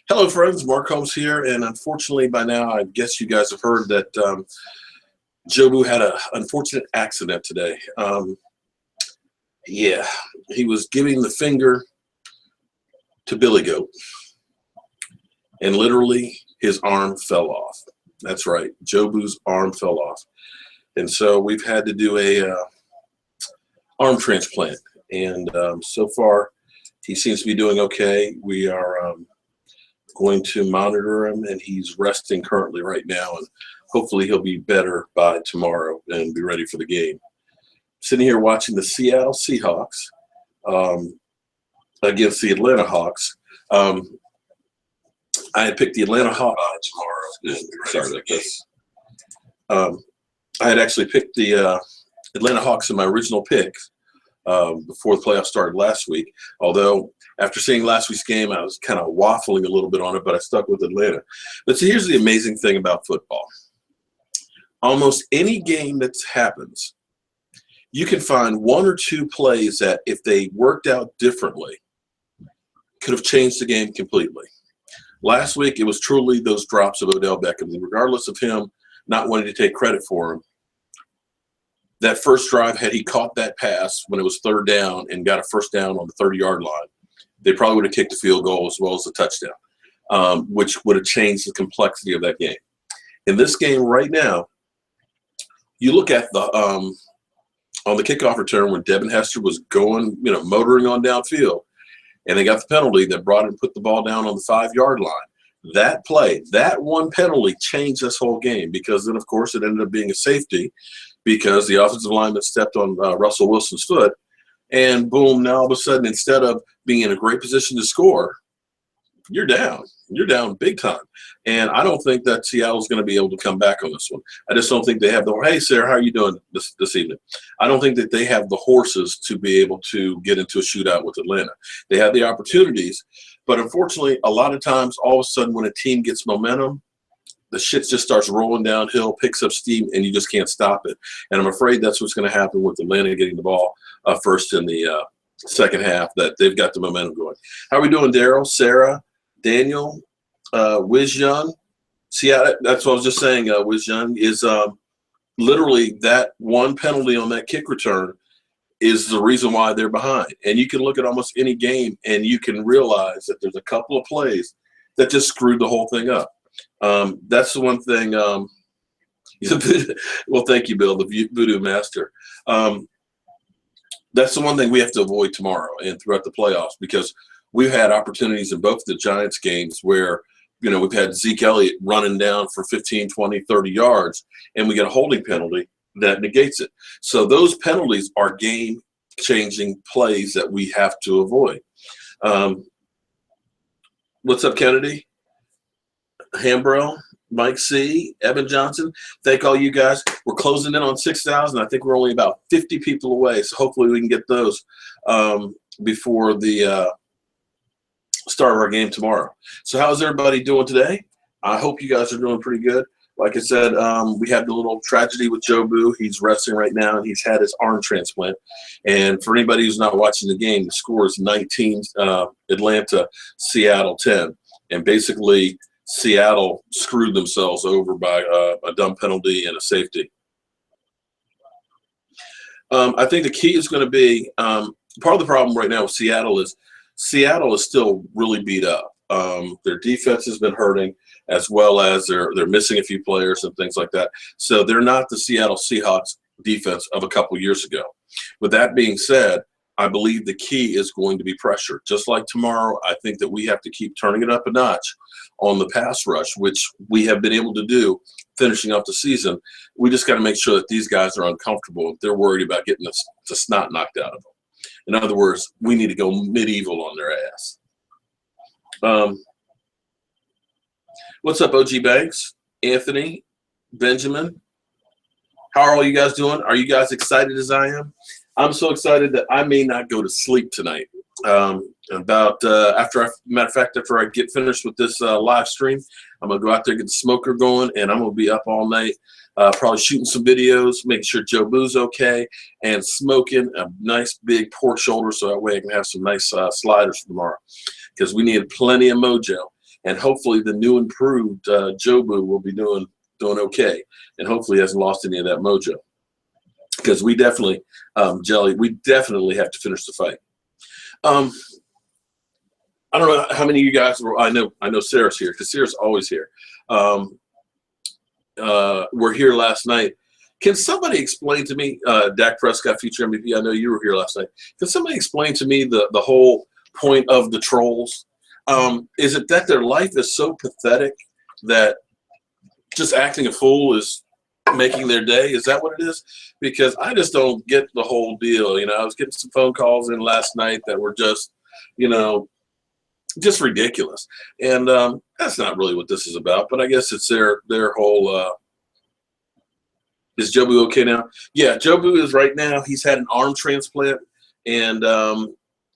Hello, friends. Mark Holmes here, and unfortunately, by now, I guess you guys have heard that Jobu had an unfortunate accident today. Yeah, he was giving the finger to Billy Goat, and literally his arm fell off. That's right, Jobu's arm fell off, and so we've had to do a arm transplant. And so far, he seems to be doing okay. We are going to monitor him, and he's resting currently right now, and hopefully he'll be better by tomorrow and be ready for the game. Sitting here watching the Seattle Seahawks against the Atlanta Hawks. I had picked the Atlanta Hawks tomorrow. Sorry about this. I had actually picked the Atlanta Hawks in my original pick before the playoffs started last week, although after seeing last week's game, I was kind of waffling a little bit on it, but I stuck with Atlanta. But see, here's the amazing thing about football. Almost any game that happens, you can find one or two plays that, if they worked out differently, could have changed the game completely. Last week, it was truly those drops of Odell Beckham. And regardless of him not wanting to take credit for him, that first drive, had he caught that pass when it was third down and got a first down on the 30-yard line, they probably would have kicked a field goal as well as a touchdown, which would have changed the complexity of that game. In this game right now, you look at the on the kickoff return when Devin Hester was going, motoring on downfield, and they got the penalty that brought and put the ball down on the 5-yard line. That play, that one penalty changed this whole game, because then, of course, it ended up being a safety because the offensive lineman stepped on Russell Wilson's foot. And boom, now all of a sudden, instead of being in a great position to score, you're down. You're down big time. And I don't think that Seattle's going to be able to come back on this one. I just don't think they have the – hey, Sarah, how are you doing this evening? I don't think that they have the horses to be able to get into a shootout with Atlanta. They have the opportunities, but unfortunately, a lot of times, all of a sudden, when a team gets momentum, the shit just starts rolling downhill, picks up steam, and you just can't stop it. And I'm afraid that's what's going to happen with Atlanta getting the ball first in the second half, that they've got the momentum going. How are we doing, Daryl, Sarah, Daniel, Wiz Young? See, that's what I was just saying, Wiz Young, is literally that one penalty on that kick return is the reason why they're behind. And you can look at almost any game, and you can realize that there's a couple of plays that just screwed the whole thing up. That's the one thing. Well, thank you, Bill, the Voodoo Master. That's the one thing we have to avoid tomorrow and throughout the playoffs, because we've had opportunities in both the Giants games where, we've had Zeke Elliott running down for 15, 20, 30 yards, and we get a holding penalty that negates it. So those penalties are game-changing plays that we have to avoid. What's up, Kennedy? Hambrell, Mike C., Evan Johnson. Thank all you guys. We're closing in on 6,000. I think we're only about 50 people away, so hopefully we can get those before the start of our game tomorrow. So how's everybody doing today? I hope you guys are doing pretty good. Like I said, we had the little tragedy with Jobu. He's resting right now, and he's had his arm transplant. And for anybody who's not watching the game, the score is 19 Atlanta, Seattle 10. And basically, Seattle screwed themselves over by a dumb penalty and a safety. I think the key is going to be part of the problem right now with Seattle is still really beat up. Their defense has been hurting, as well as they're missing a few players and things like that. So they're not the Seattle Seahawks defense of a couple years ago. With that being said, I believe the key is going to be pressure. Just like tomorrow, I think that we have to keep turning it up a notch on the pass rush, which we have been able to do finishing off the season. We just got to make sure that these guys are uncomfortable if they're worried about getting the snot knocked out of them. In other words, we need to go medieval on their ass. What's up, OG Banks, Anthony, Benjamin? How are all you guys doing? Are you guys excited as I am? I'm so excited that I may not go to sleep tonight. Matter of fact, after I get finished with this live stream, I'm gonna go out there, get the smoker going, and I'm gonna be up all night, probably shooting some videos, making sure Jobu's okay, and smoking a nice big pork shoulder so that way I can have some nice sliders for tomorrow, because we need plenty of mojo, and hopefully the new improved Jobu will be doing okay, and hopefully hasn't lost any of that mojo, because we definitely, Jelly, we definitely have to finish the fight. I don't know how many of you guys were. I know Sarah's here, because Sarah's always here. Were here last night. Can somebody explain to me, Dak Prescott, future MVP? I know you were here last night. Can somebody explain to me the whole point of the trolls? Is it that their life is so pathetic that just acting a fool is making their day? Is that what it is? Because I just don't get the whole deal. I was getting some phone calls in last night that were just, just ridiculous. And that's not really what this is about, but I guess it's their whole is Jobu okay now? Yeah, Jobu is right now. He's had an arm transplant, and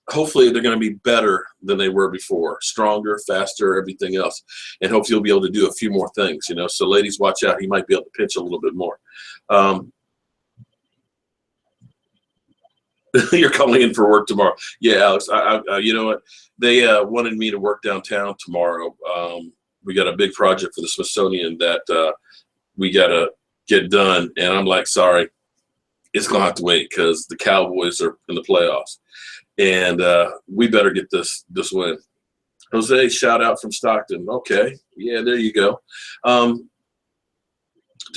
hopefully they're going to be better than they were before, stronger, faster, everything else, and hopefully he'll be able to do a few more things. So ladies, watch out. He might be able to pinch a little bit more. You're calling in for work tomorrow. Yeah, Alex, you know what? They wanted me to work downtown tomorrow. We got a big project for the Smithsonian that we got to get done, and I'm like, sorry, it's going to have to wait, because the Cowboys are in the playoffs, and we better get this win. Jose, shout out from Stockton. Okay, yeah, there you go. Do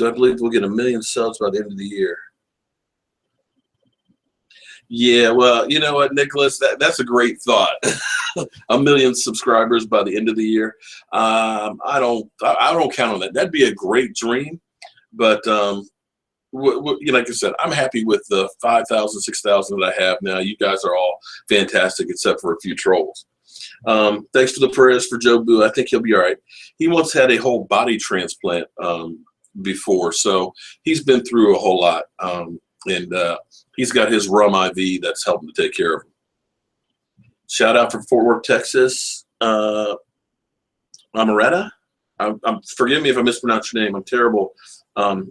I believe we'll get 1 million subs by the end of the year? Yeah, well, you know what, Nicholas, that's a great thought. 1 million subscribers by the end of the year. I don't count on that. That'd be a great dream, but like I said, I'm happy with the 5,000, 6,000 that I have now. You guys are all fantastic, except for a few trolls. Thanks for the prayers for Jobu. I think he'll be all right. He once had a whole body transplant before, so he's been through a whole lot. And he's got his rum IV that's helping to take care of him. Shout out from Fort Worth, Texas. Amaretta? Forgive me if I mispronounce your name. I'm terrible at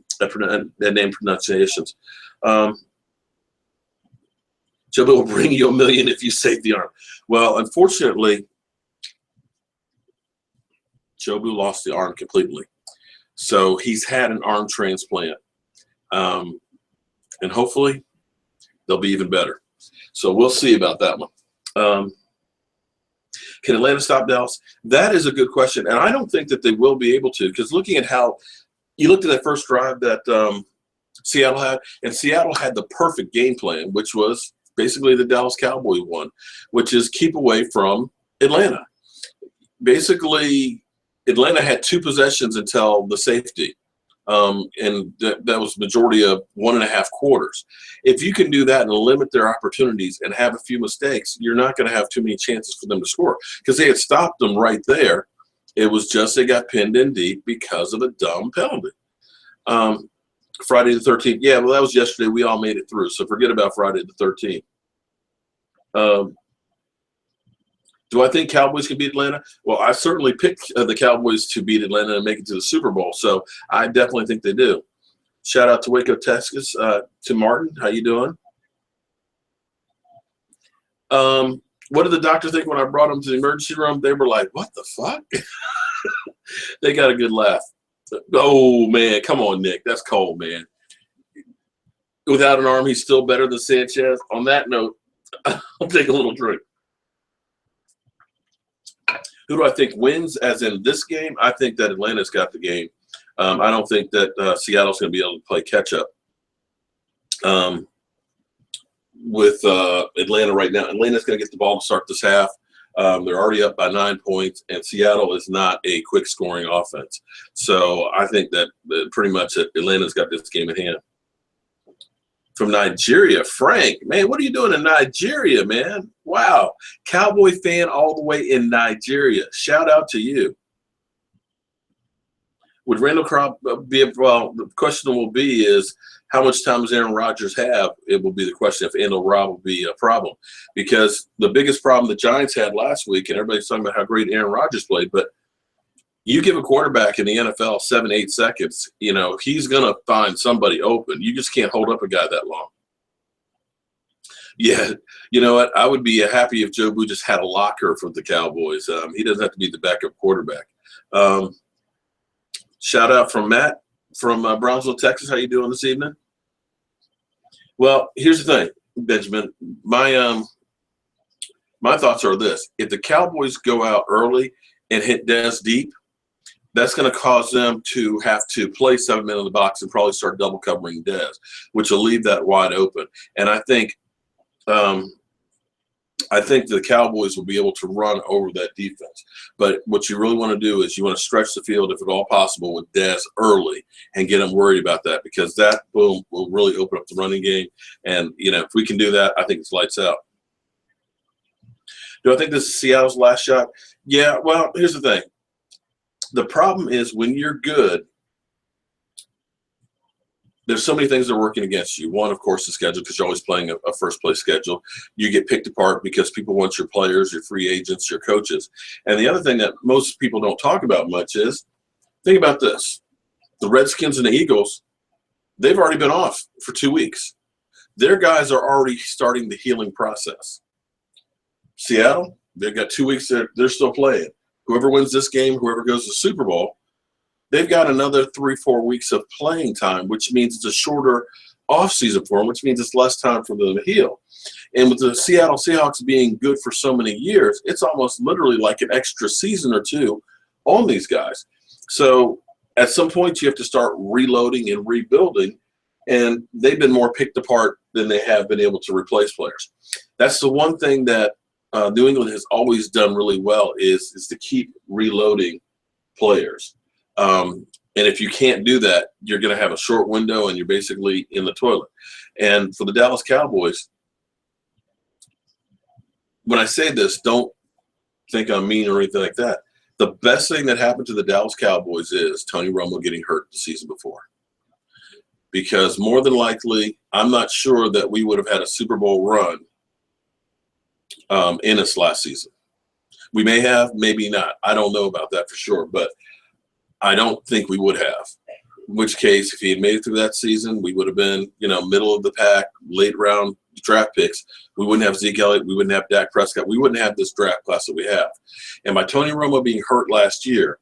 name pronunciations. Jobu will bring you 1 million if you save the arm. Well, unfortunately, Jobu lost the arm completely. So he's had an arm transplant. And hopefully they'll be even better. So we'll see about that one. Can Atlanta stop Dallas? That is a good question. And I don't think that they will be able to, because looking at how you looked at that first drive that Seattle had, and Seattle had the perfect game plan, which was basically the Dallas Cowboys one, which is keep away from Atlanta. Basically, Atlanta had 2 possessions until the safety. And that was majority of 1.5 quarters. If you can do that and limit their opportunities and have a few mistakes, you're not going to have too many chances for them to score, because they had stopped them right there. It was just they got pinned in deep because of a dumb penalty. Friday the 13th. Yeah, well, that was yesterday. We all made it through, so forget about Friday the 13th. Do I think Cowboys can beat Atlanta? Well, I certainly picked the Cowboys to beat Atlanta and make it to the Super Bowl, so I definitely think they do. Shout out to Waco, Texas, to Martin. How you doing? What did the doctor think when I brought him to the emergency room? They were like, what the fuck? They got a good laugh. Oh, man, come on, Nick. That's cold, man. Without an arm, he's still better than Sanchez. On that note, I'll take a little drink. Who do I think wins, as in this game? I think that Atlanta's got the game. I don't think that Seattle's going to be able to play catch-up with Atlanta right now. Atlanta's going to get the ball to start this half. They're already up by 9 points, and Seattle is not a quick-scoring offense. So I think that pretty much Atlanta's got this game in hand. From Nigeria, Frank. Man, what are you doing in Nigeria, man? Wow. Cowboy fan all the way in Nigeria. Shout out to you. Would Randall Cobb be well? The question will be is how much time does Aaron Rodgers have? It will be the question if Randall Cobb will be a problem, because the biggest problem the Giants had last week, and everybody's talking about how great Aaron Rodgers played, but you give a quarterback in the NFL 7-8 seconds, he's going to find somebody open. You just can't hold up a guy that long. Yeah, you know what? I would be happy if Jobu just had a locker for the Cowboys. He doesn't have to be the backup quarterback. Shout out from Matt from Brownsville, Texas. How you doing this evening? Well, here's the thing, Benjamin. My thoughts are this: if the Cowboys go out early and hit Dez deep, that's going to cause them to have to play 7 men in the box and probably start double covering Dez, which will leave that wide open. And I think the Cowboys will be able to run over that defense. But what you really want to do is you want to stretch the field, if at all possible, with Dez early and get them worried about that, because that will really open up the running game. And, if we can do that, I think it's lights out. Do I think this is Seattle's last shot? Yeah, well, here's the thing. The problem is when you're good, there's so many things that are working against you. One, of course, the schedule, because you're always playing a first-place schedule. You get picked apart because people want your players, your free agents, your coaches. And the other thing that most people don't talk about much is, think about this. The Redskins and the Eagles, they've already been off for 2 weeks. Their guys are already starting the healing process. Seattle, they've got 2 weeks. They're still playing. Whoever wins this game, whoever goes to the Super Bowl, they've got another 3-4 weeks of playing time, which means it's a shorter offseason for them, which means it's less time for them to heal. And with the Seattle Seahawks being good for so many years, it's almost literally like an extra season or two on these guys. So at some point you have to start reloading and rebuilding, and they've been more picked apart than they have been able to replace players. That's the one thing that New England has always done really well is to keep reloading players. And if you can't do that, you're going to have a short window and you're basically in the toilet. And for the Dallas Cowboys, when I say this, don't think I'm mean or anything like that. The best thing that happened to the Dallas Cowboys is Tony Romo getting hurt the season before. Because more than likely, I'm not sure that we would have had a Super Bowl run in this last season. We may have, maybe not. I don't know about that for sure, but I don't think we would have. In which case, if he had made it through that season, we would have been, middle of the pack, late round draft picks. We wouldn't have Zeke Elliott. We wouldn't have Dak Prescott. We wouldn't have this draft class that we have. And by Tony Romo being hurt last year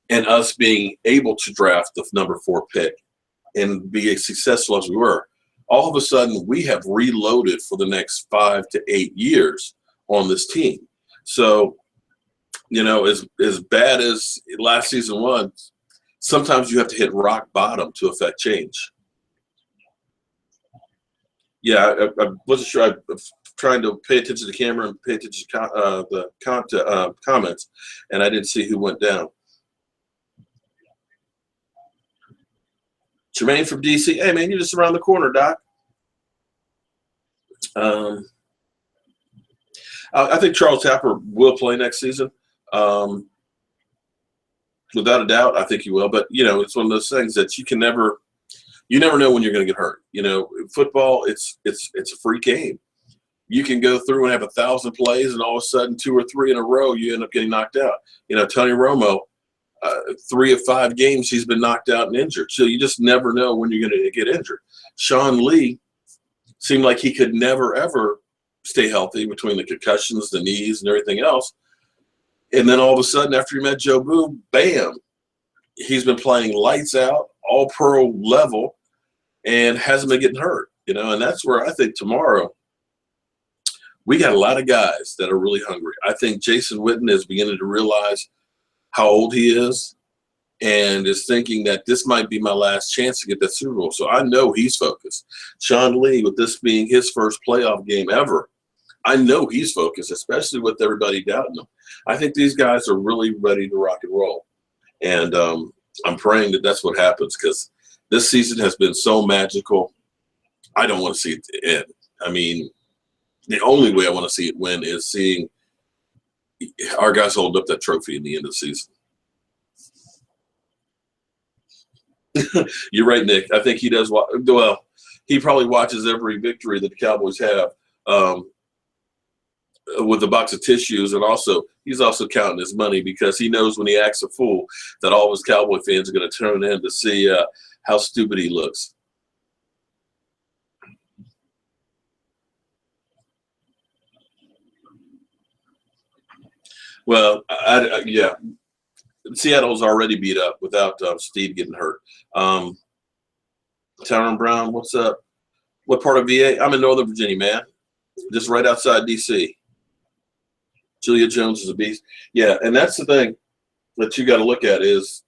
and us being able to draft the number 4 pick and be as successful as we were, all of a sudden we have reloaded for the next 5 to 8 years on this team. So, as bad as last season was, sometimes you have to hit rock bottom to affect change. Yeah, I wasn't sure. I was trying to pay attention to the camera and pay attention to the comments, and I didn't see who went down. Jermaine from DC. Hey, man, you're just around the corner, Doc. I think Charles Tapper will play next season. Without a doubt, I think he will. But, it's one of those things that you never know when you're going to get hurt. Football, it's a free game. You can go through and have 1,000 plays, and all of a sudden 2 or 3 in a row, you end up getting knocked out. Tony Romo, 3 of 5 games, he's been knocked out and injured. So you just never know when you're going to get injured. Sean Lee seemed like he could never, ever stay healthy between the concussions, the knees, and everything else. And then all of a sudden, after he met Jobu, bam, he's been playing lights out, all pro level, and hasn't been getting hurt. And that's where I think tomorrow we got a lot of guys that are really hungry. I think Jason Witten is beginning to realize how old he is and is thinking that this might be my last chance to get that Super Bowl. So I know he's focused. Sean Lee, with this being his first playoff game ever, I know he's focused, especially with everybody doubting him. I think these guys are really ready to rock and roll. And I'm praying that that's what happens, because this season has been so magical. I don't want to see it end. I mean, the only way I want to see it win is seeing our guys hold up that trophy in the end of the season. You're right, Nick. I think he does. Well, he probably watches every victory that the Cowboys have with a box of tissues, and he's also counting his money because he knows when he acts a fool that all of his Cowboy fans are going to turn in to see how stupid he looks. Well, yeah, Seattle's already beat up without Steve getting hurt. Tyron Brown, what's up? What part of VA? I'm in Northern Virginia, man. Just right outside D.C. Julio Jones is a beast. Yeah, and that's the thing that you got to look at is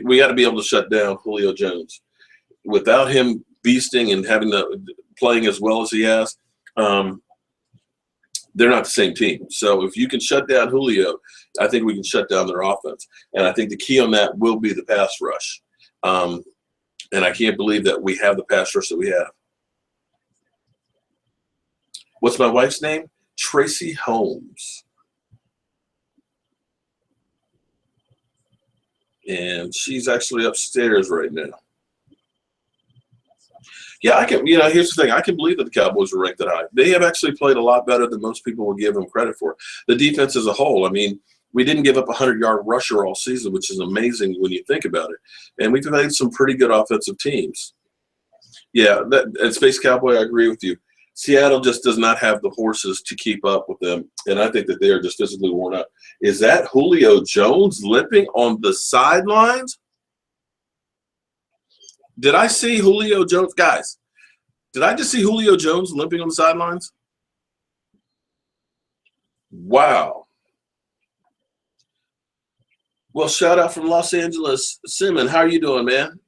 we got to be able to shut down Julio Jones. Without him beasting and playing as well as he has, they're not the same team. So if you can shut down Julio, I think we can shut down their offense. And I think the key on that will be the pass rush. And I can't believe that we have the pass rush that we have. What's my wife's name? Tracy Holmes. And she's actually upstairs right now. Yeah, I can. Here's the thing. I can believe that the Cowboys were ranked that high. They have actually played a lot better than most people will give them credit for. The defense as a whole. I mean, we didn't give up a 100-yard rusher all season, which is amazing when you think about it. And we've played some pretty good offensive teams. Yeah, and Space Cowboy, I agree with you. Seattle just does not have the horses to keep up with them, and I think that they are just physically worn out. Is that Julio Jones limping on the sidelines? Did I see Julio Jones? Guys, did I just see Julio Jones limping on the sidelines? Wow. Well, shout out from Los Angeles. Simon, how are you doing, man?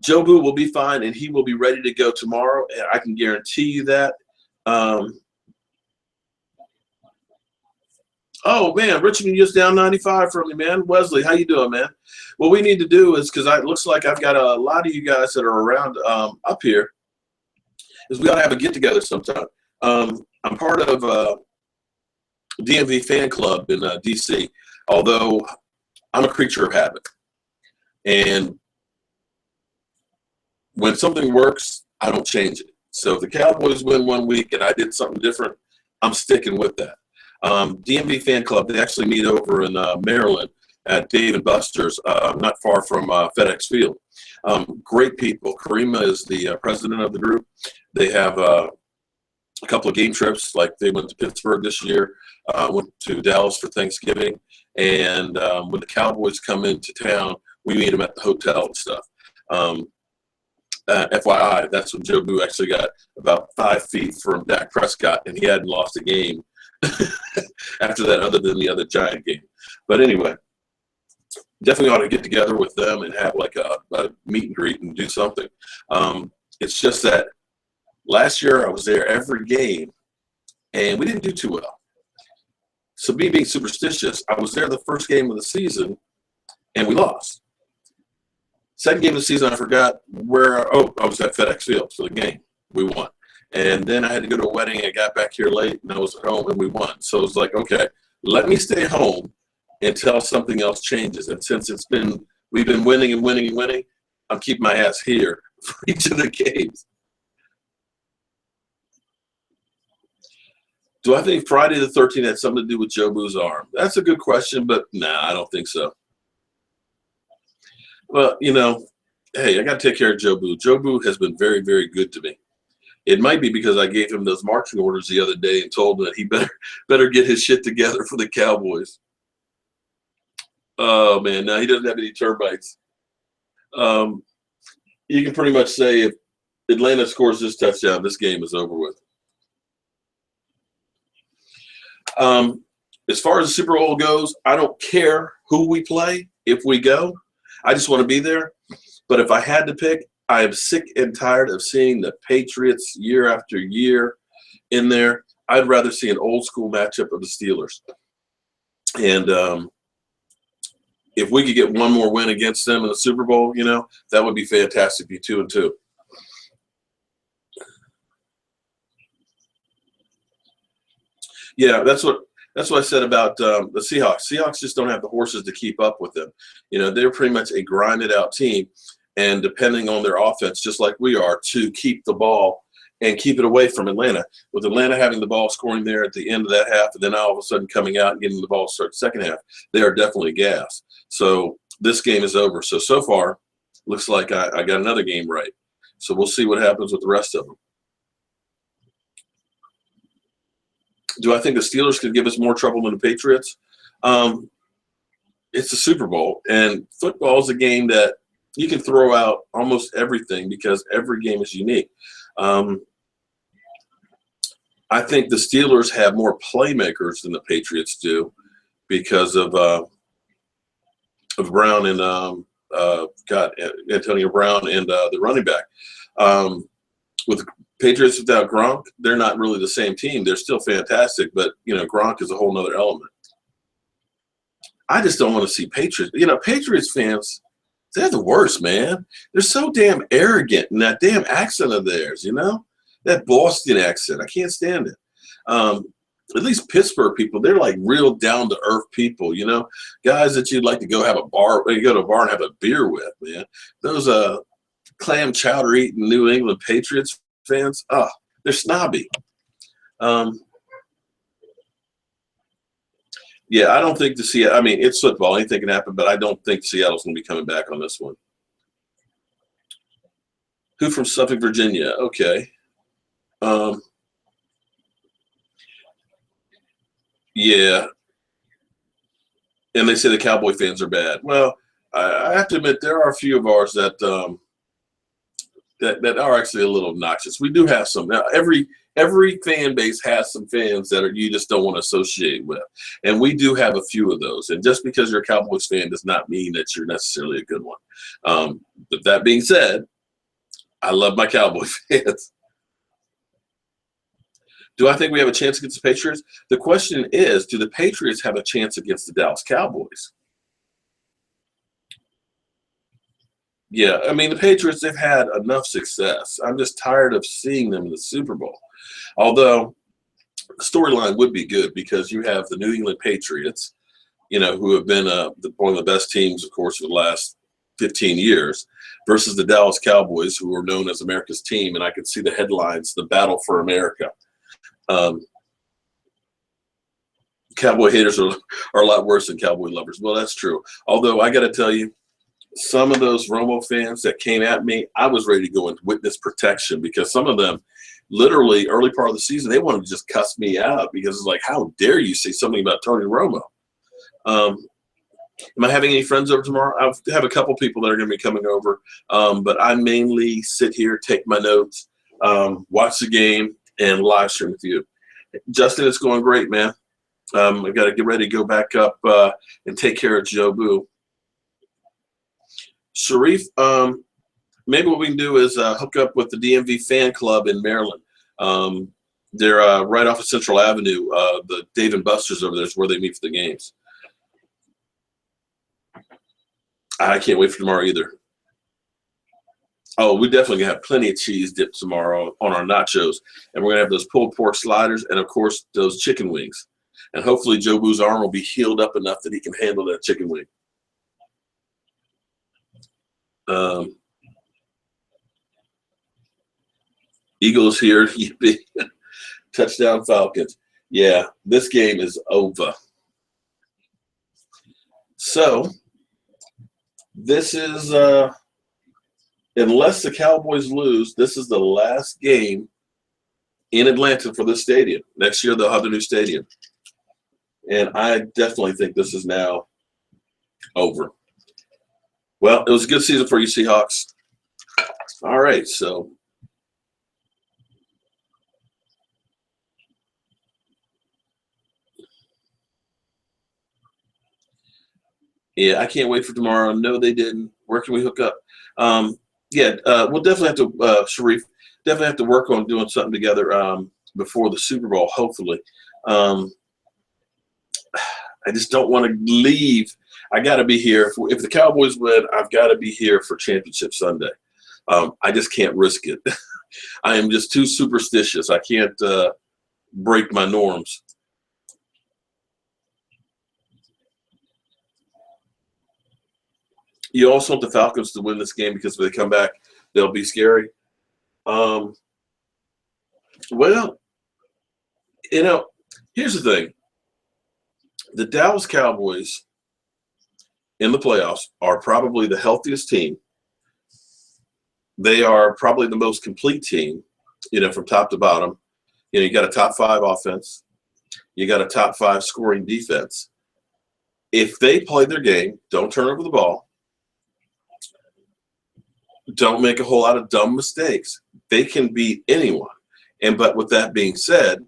Jobu will be fine, and he will be ready to go tomorrow, and I can guarantee you that. Oh, man, Richmond just down 95 for me, man. Wesley, how you doing, man? What we need to do is, because it looks like I've got a lot of you guys that are around up here, is we got to have a get-together sometime. I'm part of DMV fan club in D.C., although I'm a creature of habit. And when something works, I don't change it. So if the Cowboys win one week and I did something different, I'm sticking with that. DMV fan club, they actually meet over in Maryland at Dave and Buster's, not far from FedEx Field. Great people. Karima is the president of the group. They have a couple of game trips, like they went to Pittsburgh this year, went to Dallas for Thanksgiving. And when the Cowboys come into town, we meet them at the hotel and stuff. FYI, that's when Jobu actually got about 5 feet from Dak Prescott, and he hadn't lost a game after that other than the other Giant game. But anyway, definitely ought to get together with them and have like a meet and greet and do something. It's just that last year I was there every game, and we didn't do too well. So me being superstitious, I was there the first game of the season, and we lost. Second game of the season, I forgot where. I was at FedEx Field for the game. We won. And then I had to go to a wedding. I got back here late, and I was at home, and we won. So it was like, okay, let me stay home until something else changes. And since we've been winning and winning and winning, I'm keeping my ass here for each of the games. Do I think Friday the 13th had something to do with Jobu's arm? That's a good question, but nah, I don't think so. Well, hey, I got to take care of Jobu. Jobu has been very, very good to me. It might be because I gave him those marching orders the other day and told him that he better get his shit together for the Cowboys. Oh, man, now he doesn't have any termites. You can pretty much say if Atlanta scores this touchdown, this game is over with. As far as the Super Bowl goes, I don't care who we play if we go. I just want to be there. But if I had to pick, I am sick and tired of seeing the Patriots year after year in there. I'd rather see an old school matchup of the Steelers. And if we could get one more win against them in the Super Bowl, that would be fantastic. Be 2-2. Yeah, that's what That's what I said about the Seahawks. Seahawks just don't have the horses to keep up with them. You know, they're pretty much a grinded out team, and depending on their offense, just like we are, to keep the ball and keep it away from Atlanta. With Atlanta having the ball scoring there at the end of that half, and then all of a sudden coming out and getting the ball to start the second half, they are definitely gas. So this game is over. So far, looks like I got another game right. So we'll see what happens with the rest of them. Do I think the Steelers could give us more trouble than the Patriots? It's a Super Bowl, and football is a game that you can throw out almost everything because every game is unique. I think the Steelers have more playmakers than the Patriots do because of Brown and Antonio Brown and the running back. With Patriots without Gronk, they're not really the same team. They're still fantastic, but you know, Gronk is a whole nother element. I just don't want to see Patriots. You know, Patriots fans, they're the worst, man. They're so damn arrogant in that damn accent of theirs, you know? That Boston accent. I can't stand it. At least Pittsburgh people, they're like real down-to-earth people, you know? Guys that you'd like to go have a bar, you go to a bar and have a beer with, man. Those clam chowder eating New England Patriots fans, they're snobby. Yeah, I don't think I mean, it's football. Anything can happen, but I don't think Seattle's going to be coming back on this one. Who from Suffolk, Virginia? Okay. Yeah. And they say the Cowboy fans are bad. Well, I have to admit there are a few of ours that that are actually a little obnoxious. We do have some. Now, every fan base has some fans that you just don't want to associate with, and we do have a few of those. And just because you're a Cowboys fan does not mean that you're necessarily a good one. But that being said, I love my Cowboy fans. Do I think we have a chance against the Patriots? The question is, do the Patriots have a chance against the Dallas Cowboys? Yeah, I mean, the Patriots, they've had enough success. I'm just tired of seeing them in the Super Bowl. Although the storyline would be good because you have the New England Patriots, you know, who have been one of the best teams, of course, for the last 15 years, versus the Dallas Cowboys, who are known as America's team. And I could see the headlines, the battle for America. Cowboy haters are a lot worse than Cowboy lovers. Well, that's true. Although I got to tell you, some of those Romo fans that came at me, I was ready to go into witness protection because some of them, literally early part of the season, they wanted to just cuss me out because it's like, how dare you say something about Tony Romo? Am I having any friends over tomorrow? I have a couple people that are going to be coming over, but I mainly sit here, take my notes, watch the game, and live stream with you. Justin, it's going great, man. I got to get ready to go back up and take care of Jobu. Sharif, maybe what we can do is hook up with the DMV fan club in Maryland. They're right off of Central Avenue. The Dave and Buster's over there is where they meet for the games. I can't wait for tomorrow either. Oh, we definitely gonna have plenty of cheese dip tomorrow on our nachos, and we're gonna have those pulled pork sliders, and of course those chicken wings. And hopefully Jobu's arm will be healed up enough that he can handle that chicken wing. Eagles here, touchdown Falcons. Yeah, this game is over. So this is unless the Cowboys lose, this is the last game in Atlanta for this stadium. Next year they'll have the new stadium. And I definitely think this is now over. Well, it was a good season for you, Seahawks. All right, so yeah, I can't wait for tomorrow. No, they didn't. Where can we hook up? We'll definitely have to, Sharif, definitely have to work on doing something together before the Super Bowl, hopefully. I just don't want to leave. I got to be here. If the Cowboys win, I've got to be here for Championship Sunday. I just can't risk it. I am just too superstitious. I can't break my norms. You also want the Falcons to win this game because if they come back, they'll be scary. Well, here's the thing. The Dallas Cowboys in the playoffs are probably the healthiest team. They are probably the most complete team, from top to bottom. You got a top 5 offense. You got a top 5 scoring defense. If they play their game, don't turn over the ball, don't make a whole lot of dumb mistakes, they can beat anyone. But with that being said,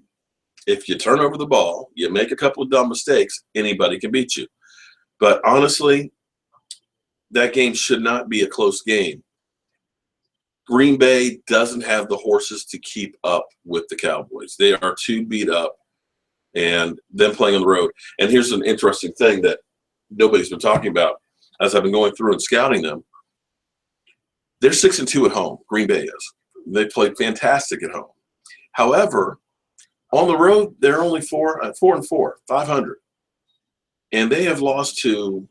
if you turn over the ball, you make a couple of dumb mistakes, anybody can beat you. But honestly, that game should not be a close game. Green Bay doesn't have the horses to keep up with the Cowboys. They are too beat up, and them playing on the road. And here's an interesting thing that nobody's been talking about as I've been going through and scouting them. They're 6-2 at home. Green Bay is. They played fantastic at home. However, on the road, they're only 4-4, 500. And they have lost to,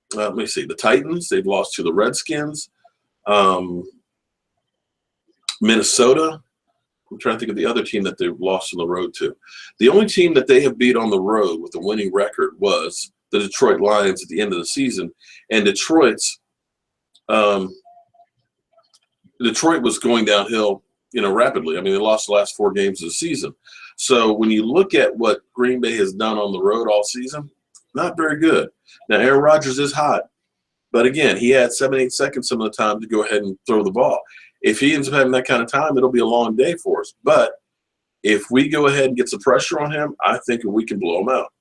the Titans. They've lost to the Redskins, Minnesota. I'm trying to think of the other team that they've lost on the road to. The only team that they have beat on the road with a winning record was the Detroit Lions at the end of the season. And Detroit was going downhill, rapidly. I mean, they lost the last 4 games of the season. So when you look at what Green Bay has done on the road all season, not very good. Now, Aaron Rodgers is hot. But again, he had 7-8 seconds some of the time to go ahead and throw the ball. If he ends up having that kind of time, it'll be a long day for us. But if we go ahead and get some pressure on him, I think we can blow him out.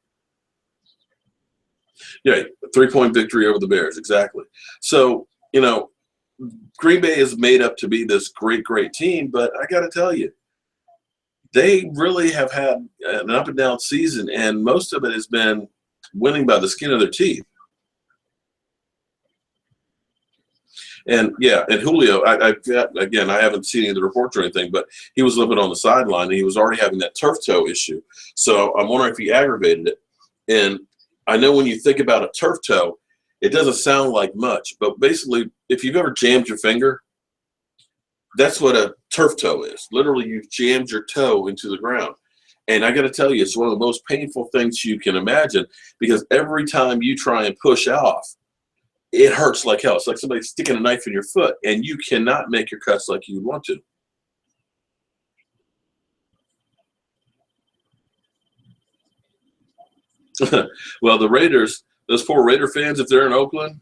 Yeah, 3-point victory over the Bears, exactly. So, Green Bay is made up to be this great, great team, but I got to tell you, they really have had an up and down season, and most of it has been winning by the skin of their teeth. And Julio, I haven't seen any of the reports or anything, but he was living on the sideline, and he was already having that turf toe issue. So I'm wondering if he aggravated it. And I know when you think about a turf toe, it doesn't sound like much, but basically, if you've ever jammed your finger, that's what a turf toe is. Literally, you've jammed your toe into the ground. And I got to tell you, it's one of the most painful things you can imagine, because every time you try and push off, it hurts like hell. It's like somebody sticking a knife in your foot, and you cannot make your cuts like you want to. Well, the Raiders, those poor Raider fans, if they're in Oakland,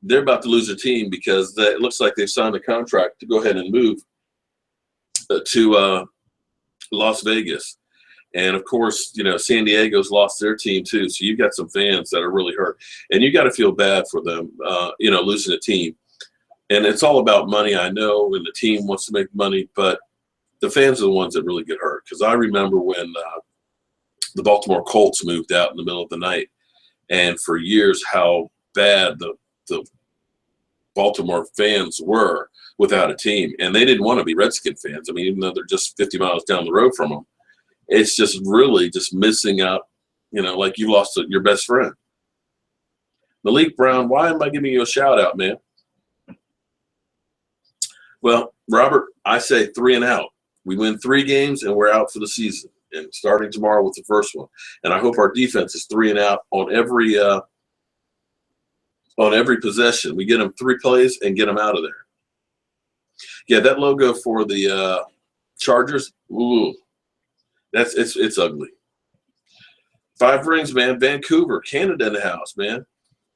they're about to lose their team because it looks like they've signed a contract to go ahead and move to Las Vegas. And, of course, San Diego's lost their team too. So you've got some fans that are really hurt. And you got to feel bad for them, losing a team. And it's all about money, I know, and the team wants to make money. But the fans are the ones that really get hurt. Because I remember when the Baltimore Colts moved out in the middle of the night. And for years how bad the Baltimore fans were without a team. And they didn't want to be Redskin fans. I mean, even though they're just 50 miles down the road from them. It's just really just missing out, like you lost your best friend. Malik Brown, why am I giving you a shout out, man? Well, Robert, I say 3 and out. We win 3 games and we're out for the season. And starting tomorrow with the first one. And I hope our defense is 3 and out on every possession. We get them 3 plays and get them out of there. Yeah, that logo for the Chargers, ooh. It's ugly. 5 rings, man. Vancouver, Canada in the house, man.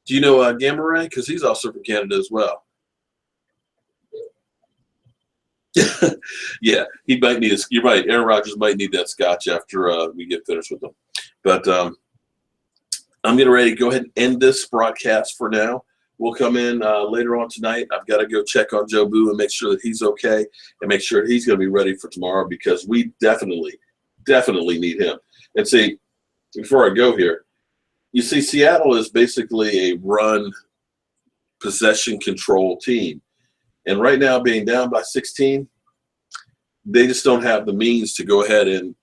Do you know Gamaray? Because he's also from Canada as well. Yeah, he might need you're right. Aaron Rodgers might need that scotch after we get finished with him. But I'm getting ready to go ahead and end this broadcast for now. We'll come in later on tonight. I've got to go check on Jobu and make sure that he's okay and make sure he's going to be ready for tomorrow because we definitely need him. And see, before I go here, you see Seattle is basically a run possession control team. And right now being down by 16, they just don't have the means to go ahead and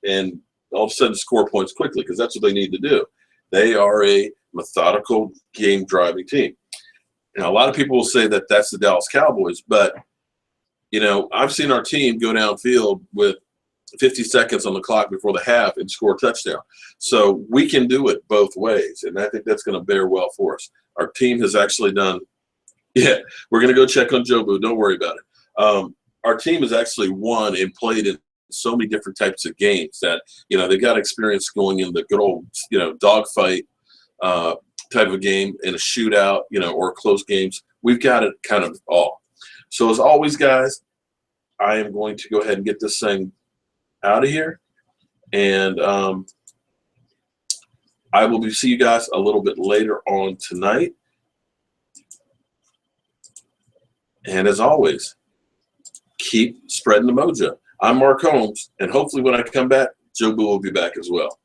all of a sudden score points quickly because that's what they need to do. They are a methodical game driving team. a lot of people will say that that's the Dallas Cowboys, but I've seen our team go downfield with 50 seconds on the clock before the half and score a touchdown. So we can do it both ways, and I think that's going to bear well for us. Our team has actually done – yeah, we're going to go check on Jobu. Don't worry about it. Our team has actually won and played in so many different types of games that, they got experience going in the good old, dogfight type of game, in a shootout, or close games. We've got it kind of all. So as always, guys, I am going to go ahead and get this thing out of here, and I will see you guys a little bit later on tonight. And as always, keep spreading the mojo. I'm Mark Holmes, and hopefully when I come back, Jobu will be back as well.